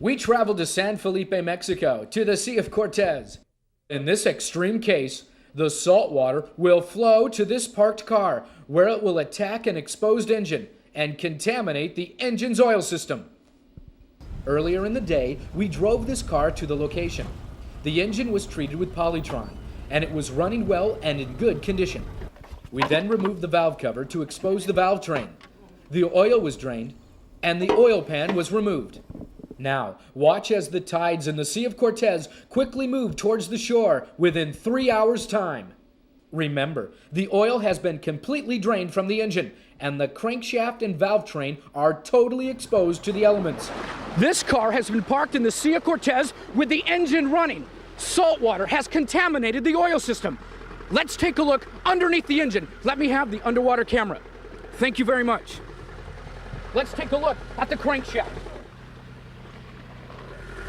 We traveled to San Felipe, Mexico, to the Sea of Cortez. In this extreme case, the salt water will flow to this parked car, where it will attack an exposed engine and contaminate the engine's oil system. Earlier in the day, we drove this car to the location. The engine was treated with Polytron, and it was running well and in good condition. We then removed the valve cover to expose the valve train. The oil was drained, and the oil pan was removed. Now, watch as the tides in the Sea of Cortez quickly move towards the shore within 3 hours' time. Remember, the oil has been completely drained from the engine, and the crankshaft and valve train are totally exposed to the elements. This car has been parked in the Sea of Cortez with the engine running. Salt water has contaminated the oil system. Let's take a look underneath the engine. Let me have the underwater camera. Thank you very much. Let's take a look at the crankshaft.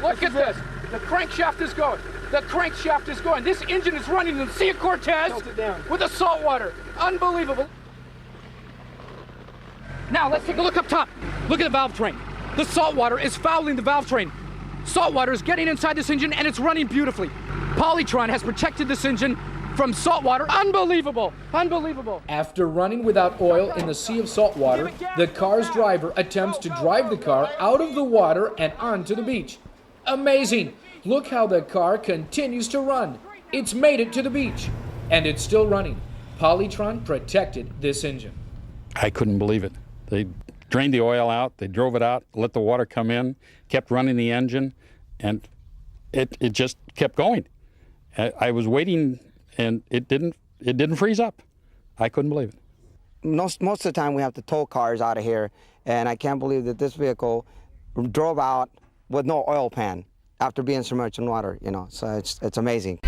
Look at this. The crankshaft is going. The crankshaft is going. This engine is running in the Sea of Cortez with the salt water. Unbelievable. Now let's take a look up top. Look at the valve train. The salt water is fouling the valve train. Salt water is getting inside this engine and it's running beautifully. Polytron has protected this engine from salt water. Unbelievable. Unbelievable. After running without oil in the sea of salt water, the car's driver attempts to drive the car out of the water and onto the beach. Amazing! Look how the car continues to run. It's made it to the beach, and it's still running. Polytron protected this engine. I couldn't believe it. They drained the oil out, they drove it out, let the water come in, kept running the engine, and it just kept going. I was waiting, and it didn't freeze up. I couldn't believe it. Most of the time we have to tow cars out of here, and I can't believe that this vehicle drove out with no oil pan after being submerged in water, so it's amazing.